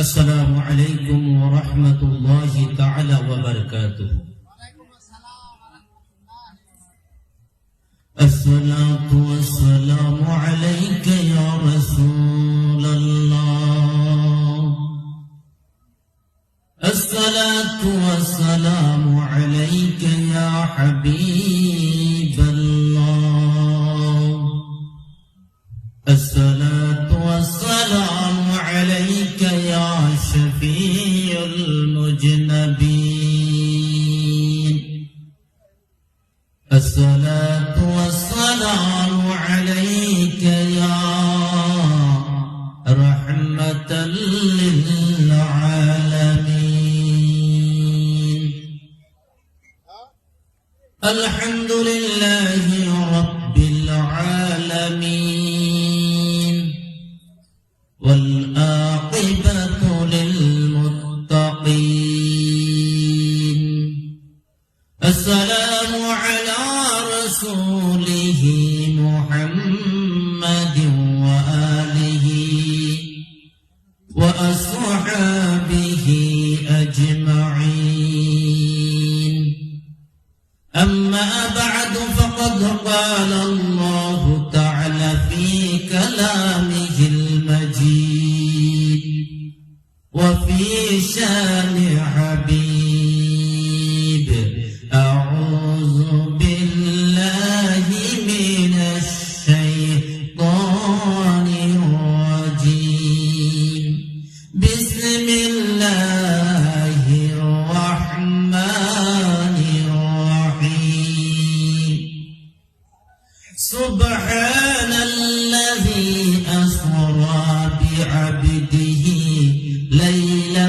السلام عليكم ورحمة الله تعالى وبركاته. الصلاة والسلام عليك يا رسول الله. الصلاة والسلام عليك يا حبيب الله. الصلاة والسلام عليك يا شفيع المذنبين. الصلاة والسلام عليك يا رحمة للعالمين. الحمد لله رب العالمين والعاقبة للمتقين. السلام على رسوله محمد وآله وأصحابه أجمعين. أما بعد فقد قال الله تعالى في كلامه المجيد وفي شان حبيب أعوذ بالله من الشيطان الرجيم. بسم الله الرحمن الرحيم. سبحان الذي أسرى بعبده ليلا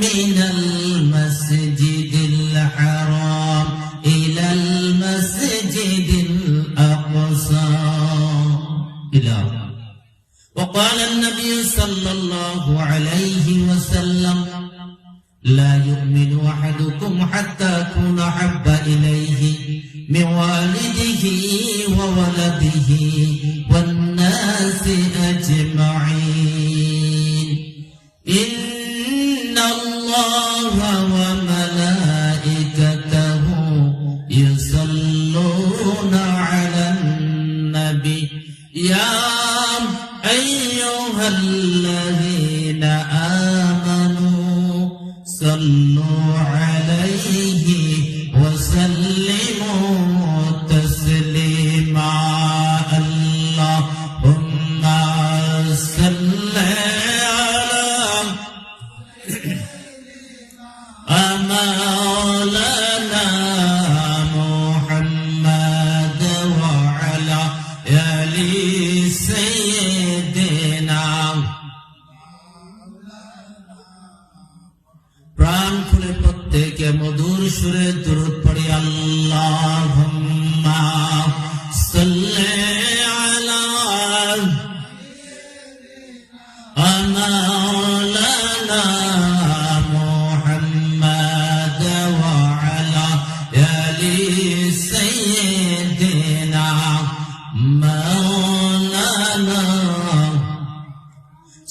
من المسجد الحرام إلى المسجد الأقصى. وقال النبي صلى الله عليه وسلم: لا يؤمن أحدكم حتى أكون أحب إليه من والده وولده والناس أجمعين. إن الله وملائكته يصلون على النبي يا أيها الذين آمنوا صلوا عليه وسلموا تسليما. اللهم صل على مولانا محمد وعلى آل سيدنا. প্রাণ খুলে প্রত্যেকে মধুর সুরে দরুদ পড়ি। আল্লাহুম্মা সাল্লি আলা মাওলানা মুহাম্মদ ওয়া আলা আলি সাইয়্যিদিনা মাওলানা।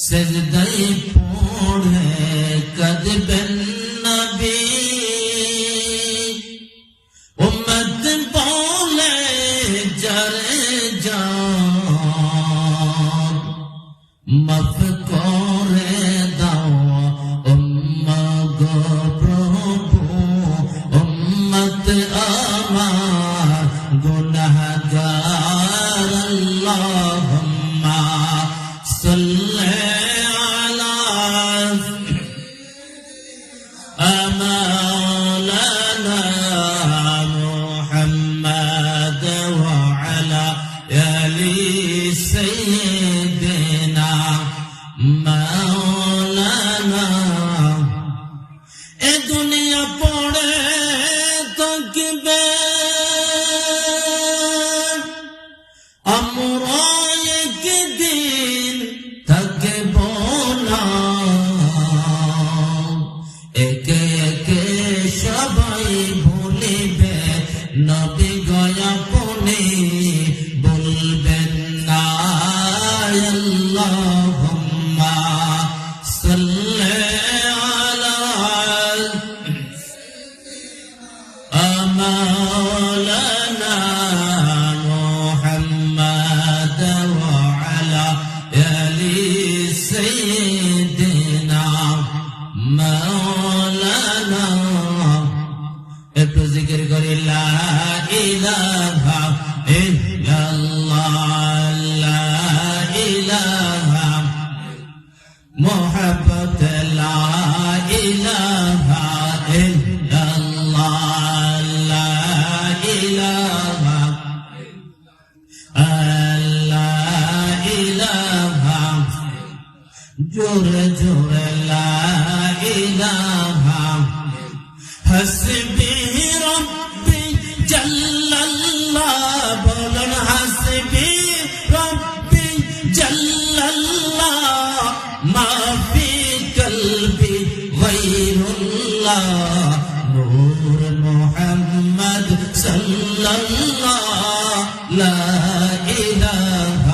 সিজদায় পড়ে কাঁদবেন নবী, উম্মত বলে যারে জান মাফ করে দাও محبت لا إله إلا الله لا إله لا إله جور جور لا إله حسبي ربي جل الله بولن حسبي ربي جل الله ما في قلبي غير الله نور محمد صلى الله لا إله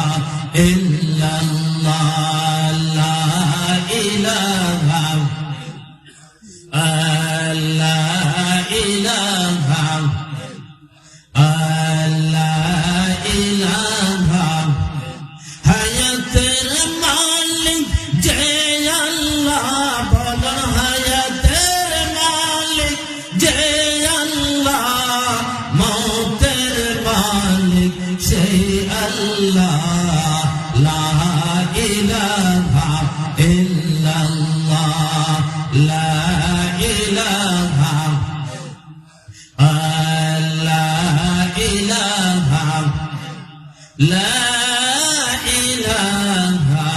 إلا الله لا إله لا إله لا إله হায়াতের মালিক যে আল্লাহ বলো হায়াতের মালিক যে আল্লাহ মৌতের মালিক সেই আল্লাহ লা ইলাহা ইল্লাল্লাহ লা ইলাহা লা ইলাহা লা ইলাহা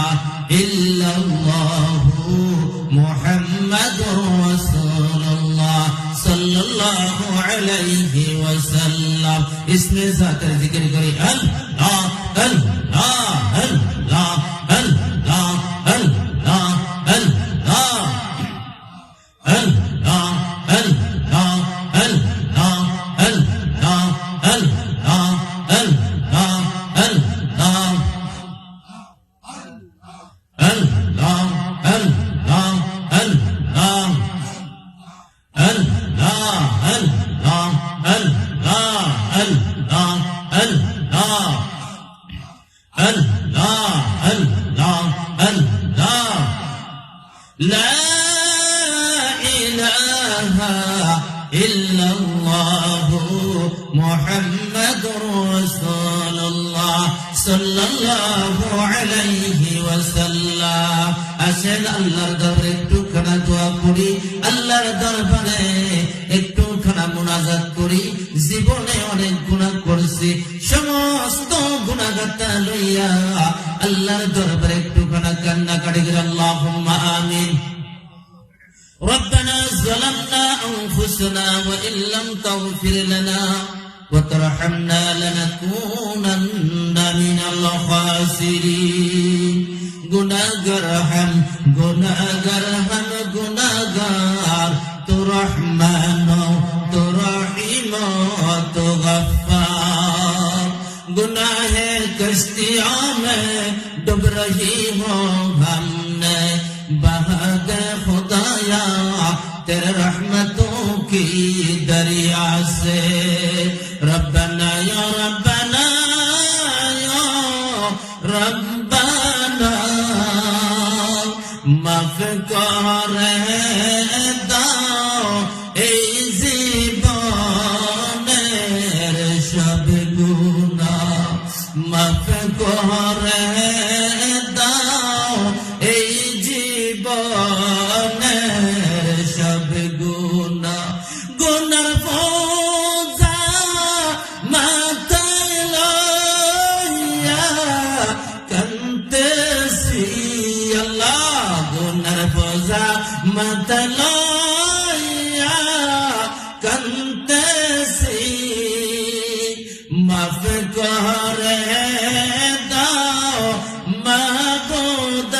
ইল্লাল্লাহু মুহাম্মাদুর রাসূলুল্লাহ সাল্লাল্লাহু আলাইহি ওয়াসাল্লাম ইসমে জাতের জিকির করি আল্লাহ আল্লাহ আল্লাহ আল্লাহ আল্লাহ আল্লাহ আল্লাহ আল্লাহ আল্লাহ আল্লাহ আল্লাহ আল্লাহ আল্লাহ Allah, Allah, Allah, Allah, Allah, Allah, Allah, Allah, Allah, Allah, Allah, La ilaha illallah Muhammadur Rasulullah sallallahu alayhi wa sallam আসেন আল্লাহর দরবারে একটুখানা দোয়া করি আল্লাহর দরবারে একটুখানা মুনাজাত করি জীবনে অনেক গুনাহ করেছি সমস্ত গুনাহগাতা লইয়া আল্লাহর দরবারে একটুখানা কান্নাকাটি করে আল্লাহুম্মা আমিন ربنا ظلمنا أنفسنا وإن لم تغفر لنا وترحمنا لنكونن من الخاسرين গুনাহগার হাম গুনাহগার তো রহমান তো রহিম তো গফফার গুনাহে কश्तियों में डूब रही हो हमने बहा दे खुदाया तेरे रहमतों की दरिया से रब्बना या रब्बना या रब्बना माफ করে দাও এই জীবনের সব গুনাহ মাফ করে দাও এই জীবনের সব গুনাহ গুনার বোঝা মাথায় লইয়া কাঁদতেছি আল্লাহ গুনার বোঝা মাথায় লইয়া কাঁদতেছি মাফ করে দাও মাবুদ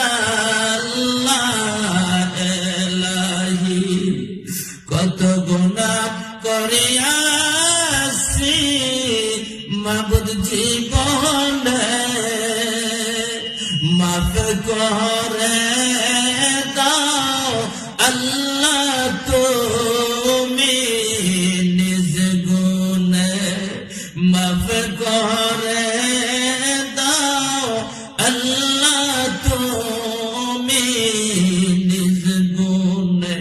আল্লাহ ইলাহি কত গুনাহ করিয়াছি মাবুদ জীবনে মাফ করে দাও আল্লাহ তুমি নিজ গুণে মাফ করে দাও আল্লাহ তুমি নিজ গুণে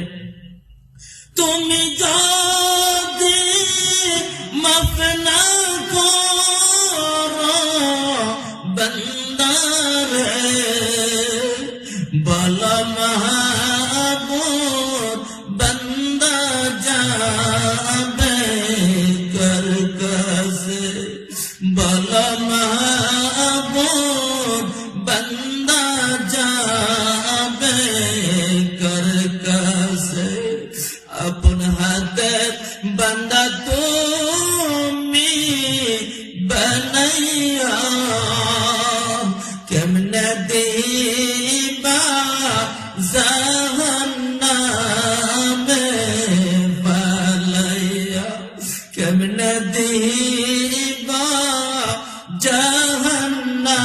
তুমি যদি মাফ না করো বান্দারে বল মহা জাহান্নামে ফালাইয়া কেমনে দিবা জাহান্নামে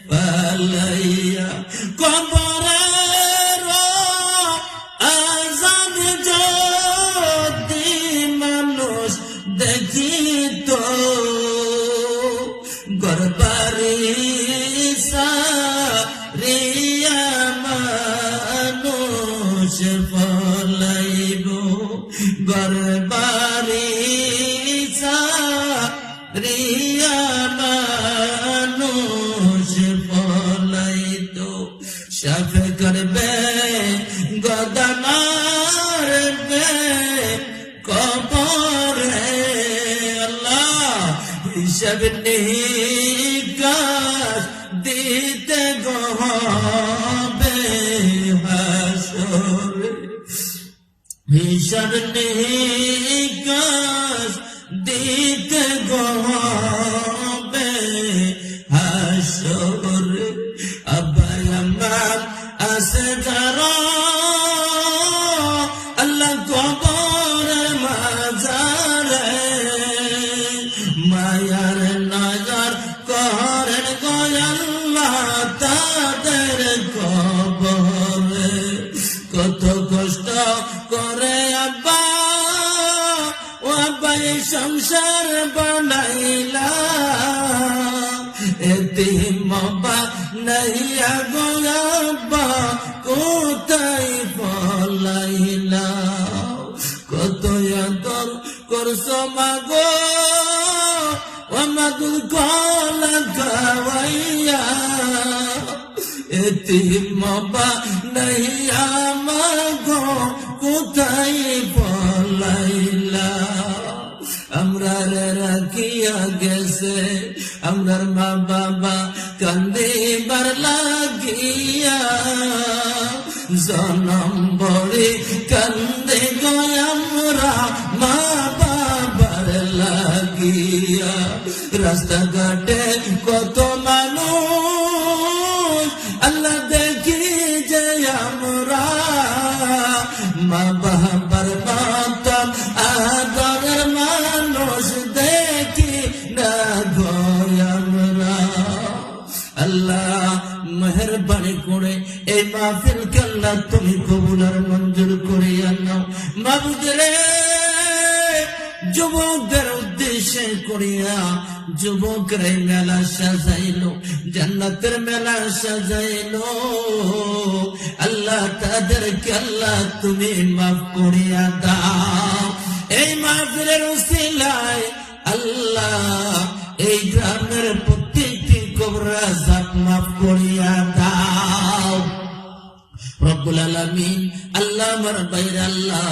ফালাইয়া কবরের আযাব যদি মানুষ দেখিত গরবারি সারিয়া মানুষ ফলাইব গরবারি সারিয়া মানুষ ফলাইত শাফে করবে গদানারবে কবরে আল্লাহ হিসাব নিকাশ দিতে গবে হাসরে হিসাব নিকাশ দিতে গবে হাসরে আব্বাই আমার আছে যারা আল্লাহ কবরের মাজারে মায়ার নজর করেন গো আল্লাহ তাদের কবরে কত কষ্ট করে আব্বা ও আব্বা এই সংসার বানাইলা এতিম বানাইয়া গো আব্বা কোথায় ফলাইলা কত আদর করছো মাগো আমাদের গলা খাওয়াইয়া এতিম বানাইয়া মাগো কোথায় ফলাইলা আমরা রাখিয়া গেছে আমরার মা বাবা কান্দিবার লাগিয়া জনম বড়ে কান্দে গো আমরা মা বাবার লাগিয়া রাস্তাঘাটে কত মানুষ আল্লাহ দেখি যে আমরা মা বাবার মাতাম আদরের মানুষ দেখি না গো আমরা আল্লাহ মেহরবানি করে এই মাহফিলকে আল্লাহ তুমি কবুল আর মঞ্জুর করিয়া নাও মাবুদ রে যুবকদের উদ্দেশ্যে করিয়া যুবকরা মেলা সাজাইল জান্নাতের মেলা সাজাইল আল্লাহ তাদেরকে আল্লাহ তুমি মাফ করিয়া দাও এই মাহফিলের উসিলায় আল্লাহ এই গ্রামের প্রত্যেকটি কবর আযাব মাফ করিয়া দাও রব্বুল আলামিন আল্লাহ আমার ভাইরা আল্লাহ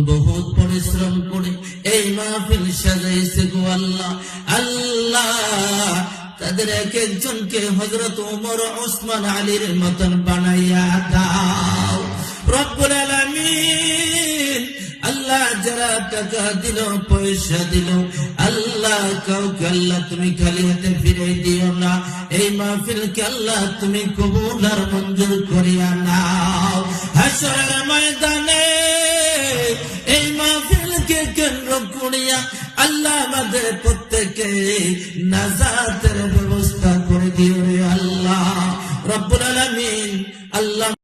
বহুত পরিশ্রম করে এই মাহফিল সাজাইছে গো আল্লাহ আল্লাহ তাদের এক একজনকে হযরত ওমর ওসমান আলীর মতন বানাইয়া দাও রব্বুল আলামিন আল্লাহ যারা টাকা দিল পয়সা দিল আল্লাহ কাউকে আল্লাহ তুমি খালি হাতে ফিরে দিও না এই মাহফিলকে আল্লাহ তুমি কবুল আর মঞ্জুর করিয়া নাও হাসরের ময়দানে এই মাহফিলকে কেন্দ্র করিয়া আল্লাহ আমাদের প্রত্যেকে নাজাতের ব্যবস্থা